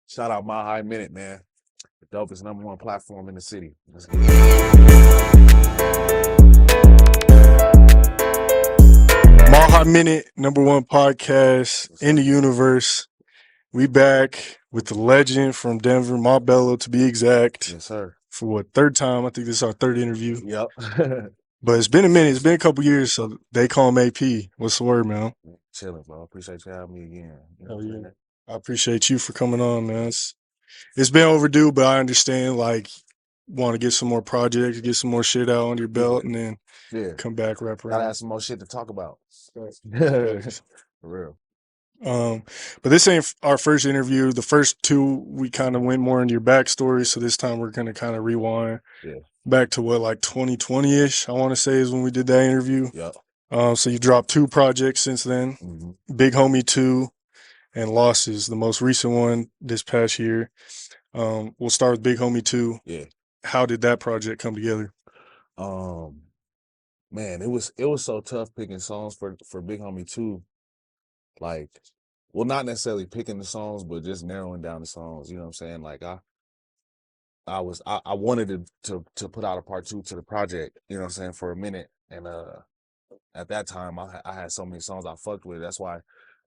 Shout out My High Minute, man. The dopest #1 platform in the city. Let's get it. High Minute, #1 podcast Yes, in sir. the universe. We back with the legend from Denver, Ma Bello to be exact, Yes, sir. for what, third time? I think this is our third interview. Yep. But it's been a minute. It's been a couple years, so they call him AP. What's the word, man? Chilling, bro. Appreciate you having me again. You know Oh, what I'm yeah. saying? I appreciate you for coming on, man. It's been overdue, but I understand, like, want to get some more projects, get some more shit out under your belt, and then Yeah. come back, wrap Gotta around. have some more shit to talk about. For Thanks. real. But this ain't our first interview. The first two, we kind of went more into your backstory. So this time we're going to kind of rewind Yeah. back to what, like 2020-ish, I want to say, is when we did that interview. Yep. So you dropped 2 projects since then, Big Homie 2 and Losses, the most recent one this past year. We'll start with Big Homie 2. Yeah. How did that project come together? Man, it was so tough picking songs for Big Homie 2. Like, well, not necessarily picking the songs, but just narrowing down the songs. You know what I'm saying? Like I wanted to put out a part 2 to the project, you know what I'm saying, for a minute. And at that time I had so many songs I fucked with. That's why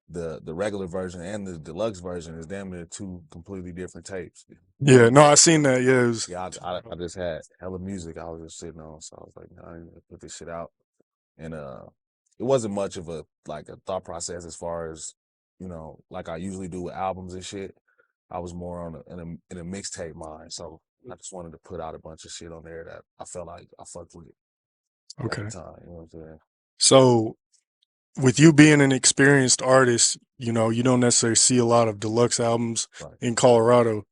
the regular version and the deluxe version is damn near 2 completely different tapes. Yeah, no, I seen that. Yeah, it was. Yeah, I just had hella music I was just sitting on, so I was like, nah, I need to put this shit out. And it wasn't much of a thought process as far as, like I usually do with albums and shit. I was more on in a mixtape mind, so I just wanted to put out a bunch of shit on there that I felt like I fucked with at the Okay. time. You know what I'm saying? So with you being an experienced artist, you don't necessarily see a lot of deluxe albums Right. in Colorado.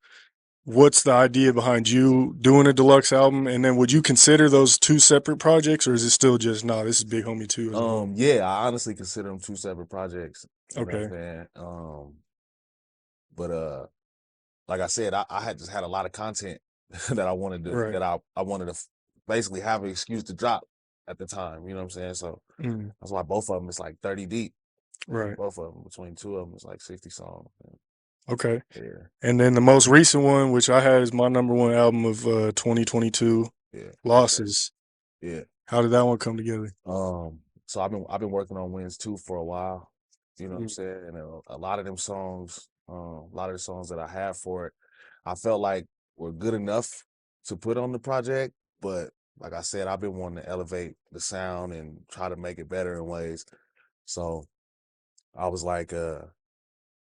What's the idea behind you doing a deluxe album? And then would you consider those 2 separate projects, or is it still just, nah, this is Big Homie 2 as a whole? Yeah, I honestly consider them 2 separate projects. You know what I'm Okay. saying? But like I said, I had just had a lot of content that I wanted to Right. I wanted to basically have an excuse to drop at the time. You know what I'm saying? So Mm, that's why both of them is like 30 deep. right. Both of them, between 2 of them, is like 60 songs. Okay. Yeah, And then the most recent one, which I had as my #1 album of 2022, yeah, Losses. yeah. How did that one come together? So I've been working on Wins 2 for a while. You know what I'm Mm, saying? And a lot of them songs, a lot of the songs that I have for it, I felt like were good enough to put on the project. But like I said, I've been wanting to elevate the sound and try to make it better in ways. So I was like,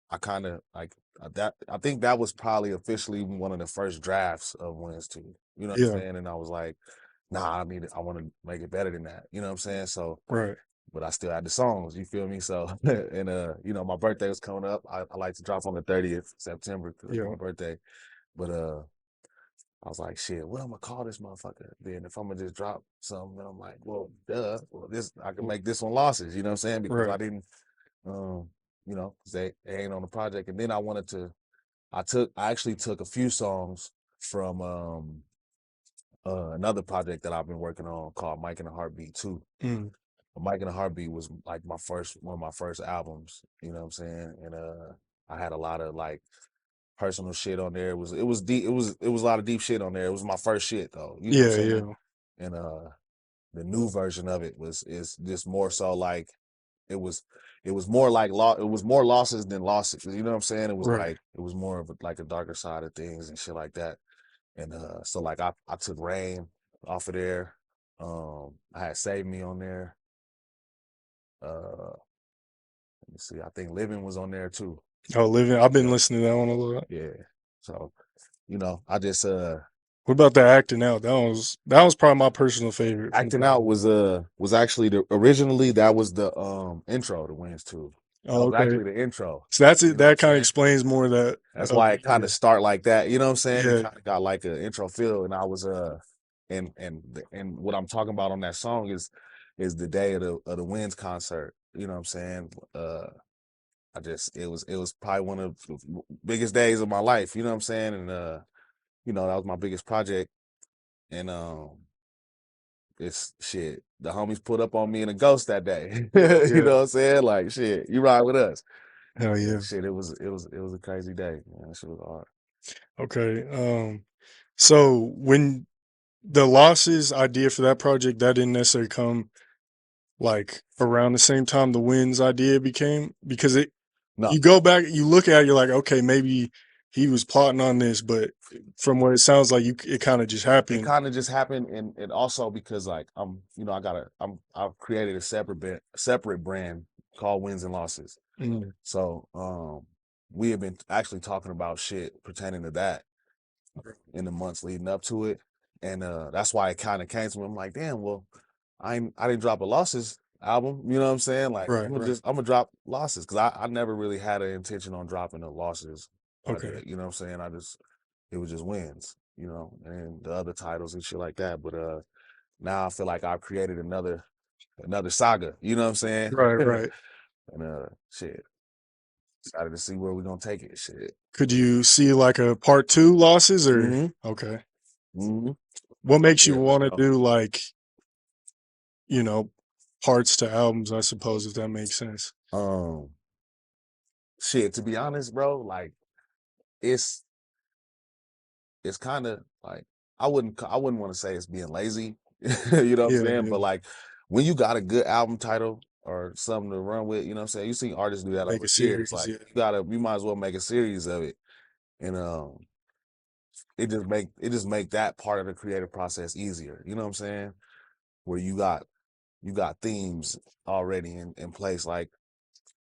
I kind of like that. I think that was probably officially one of the first drafts of Wins 2. You know what I'm yeah. saying? And I was like, nah, I want to make it better than that. You know what I'm saying? So, Right. but I still had the songs, you feel me? So, and my birthday was coming up. I like to drop on the 30th September because it's Yeah. my birthday. But I was like, shit, what I'm gonna call this motherfucker? Then if I'm gonna just drop something, then I'm like, well, duh, well, this I can make this one Losses, you know what I'm saying? Because I Right. didn't, 'cause they ain't on the project. And then I actually took a few songs from another project that I've been working on called Mike and a Heartbeat 2. Mm, Mike and a Heartbeat was like one of my first albums, you know what I'm saying? And I had a lot of like personal shit on there. It was deep, it was a lot of deep shit on there. It was my first shit though, you know what I'm yeah. saying? Yeah. And the new version of it is just more so like it was more like it was more losses than losses. You know what I'm saying? It was Right. like it was more of like a darker side of things and shit like that. And so like I took Rain off of there. I had Save Me on there. Let me see. I think Living was on there too. Oh, Living. I've been Yeah. listening to that one a lot. Yeah. So, I just What about that Acting Out? That was probably my personal favorite from the Acting Out project. was actually originally that was the intro to Wins 2. That Oh, was okay. actually the intro. So that's You it. know what I'm That kind of saying? explains more of that. That's why Okay. it kind Yeah. of start like that. You know what I'm saying? It Yeah. kind of got like an intro feel, and I was and what I'm talking about on that song is the day of the Wins concert. You know what I'm saying? It was probably one of the biggest days of my life. You know what I'm saying? And that was my biggest project. And it's shit. The homies put up on me in a ghost that day. Yeah. You Yeah. know what I'm saying? Like shit, you ride with us. Hell yeah. Shit, it was a crazy day, man. That shit was hard. Okay. So when the losses idea for that project, that didn't necessarily come like around the same time the wins idea became, because it No, you go back, you look at it, you're like, okay, maybe he was plotting on this, but from what it sounds like, it kind of just it happened. kind of just happened, and also because like I've created a separate brand called Wins and Losses. Mm, So we have been actually talking about shit pertaining to that in the months leading up to it. And that's why it kind of came to me. I'm like, damn, well, I didn't drop a losses album. You know what I'm saying? Like right, right. I'm gonna drop losses because I never really had an intention on dropping a losses Okay. project. You know what I'm saying? It was just wins, and the other titles and shit like that. But now I feel like I've created another saga. You know what I'm saying? Right, and right. shit, excited to see where we're gonna take it. Shit. Could you see like a part two losses or Mm-hmm. okay? Mm-hmm. What makes you Yeah, for want to sure. do like, you know, parts to albums, I suppose, if that makes sense. Um, shit. To be honest, bro, like it's it's kind of like I wouldn't want to say it's being lazy, you know what I'm Yeah, saying? yeah. But like when you got a good album title or something to run with, you know what I'm saying? You see artists do that Make over a years. series, Like yeah. you might as well make a series of it. And it just make that part of the creative process easier. You know what I'm saying? Where you got themes already in place, like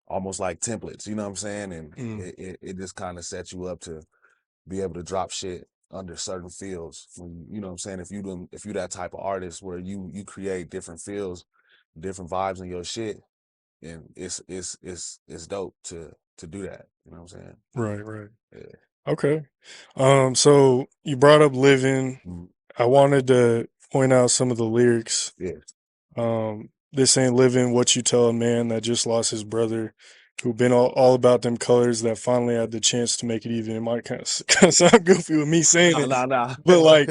almost like templates, you know what I'm saying? And Mm, it just kind of sets you up to be able to drop shit under certain fields. When you know what I'm saying, if you that type of artist where you create different fields, different vibes in your shit, and it's dope to do that. You know what I'm saying? right, right. Yeah. Okay. So you brought up living. Mhm. I wanted to point out some of the lyrics. Yeah. This ain't living what you tell a man that just lost his brother, who been all about them colors that finally had the chance to make it even. It might kind of sound goofy with me saying No, it, no, no. but like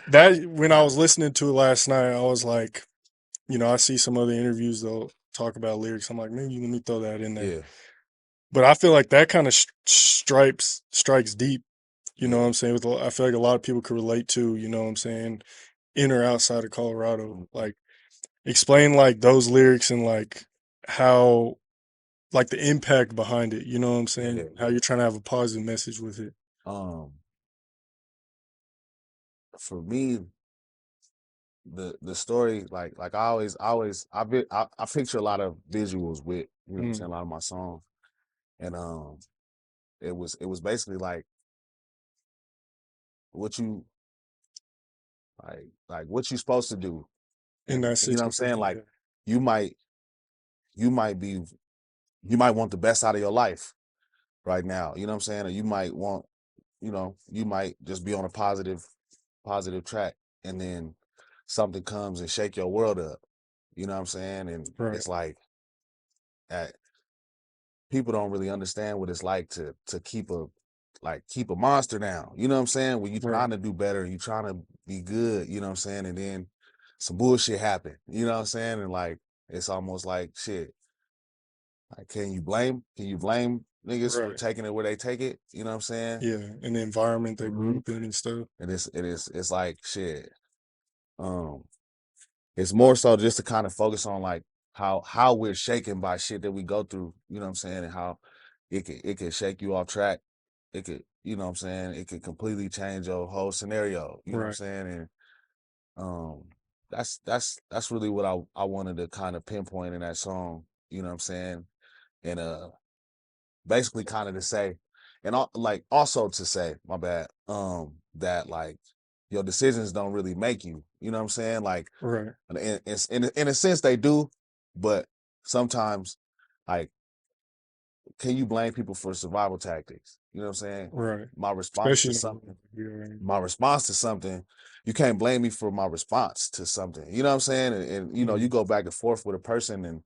that, when I was listening to it last night, I was like, I see some other interviews they'll talk about lyrics. I'm like, maybe let me throw that in there. Yeah. But I feel like that kind of strikes deep. You know what Yeah. I'm saying? I feel like a lot of people could relate to. You know what I'm saying? In or outside of Colorado, Mhm. like explain like those lyrics and like how like the impact behind it. You know what I'm saying? Yeah. How Yeah. you're trying to have a positive message with it. Um, for me, the story, like I picture a lot of visuals with, you know what I'm Mm, saying, a lot of my songs. And it was basically like what you like what you supposed to do. in And that you know what I'm saying? situation, Like yeah. you might you might be you might want the best out of your life right now. You know what I'm saying? Or you might want, you might just be on a positive track, and then something comes and shake your world up. You know what I'm saying? And Right, it's like at people don't really understand what it's like to keep a monster down. You know what I'm saying? When you right, trying to do better and you trying to be good, you know what I'm saying? And then some bullshit happen. You know what I'm saying? And like it's almost like shit. Like can you blame niggas for right. taking it where they take it? You know what I'm saying? Yeah, and the environment they grew Hmm. up in and stuff. And it's like shit. Um it's more so just to kind of focus on like how we're shaken by shit that we go through, you know what I'm saying, and how it could shake you off track. It could, you know what I'm saying, it could completely change your whole scenario, you know what I'm Right, saying? And um that's really what I wanted to kind of pinpoint in that song, you know what I'm saying? And basically kind of to say, and like also to say, my bad, that like your decisions don't really make you, you know what I'm saying? Like right, in a sense they do, but sometimes like can you blame people for survival tactics? You know what I'm saying? right. My response to Especially in a something, we are in. my response to something, you can't blame me for my response to something. You know what I'm saying? And you Mm, go back and forth with a person, and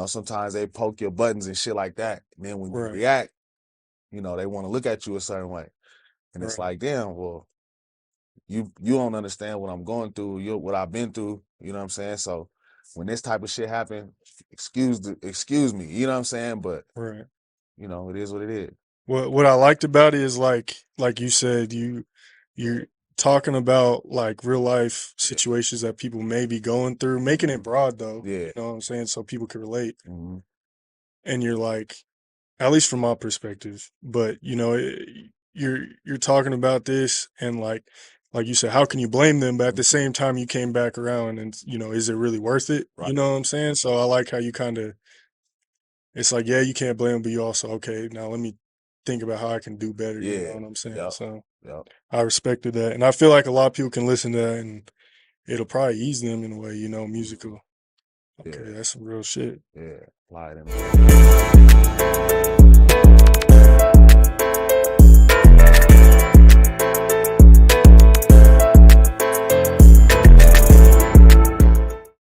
sometimes they poke your buttons and shit like that. And then when you right, react, they want to look at you a certain way. And it's right. like, damn, well, you don't understand what I'm going through, what I've been through, you know what I'm saying? So when this type of shit happen, excuse me, you know what I'm saying? But Right. you know, it is what it is. What I liked about it is like you said, you're talking about like real life situations that people may be going through, making it broad though. Yeah. You know what I'm saying? So people can relate. Mm-hmm. And you're like, at least from my perspective, but you know, you're talking about this and like you said, how can you blame them? But at the same time, you came back around and you know, is it really worth it? Right. You know what I'm saying? So I like how you kind of, it's like, yeah, you can't blame them, but you also, okay, now let me think about how I can do better. You know Yeah. what I'm saying? Yep. So Yep. I respected that. And I feel like a lot of people can listen to that and it'll probably ease them in a way, you know, musical. Okay, Yeah. that's some real shit. Yeah. Apply it in.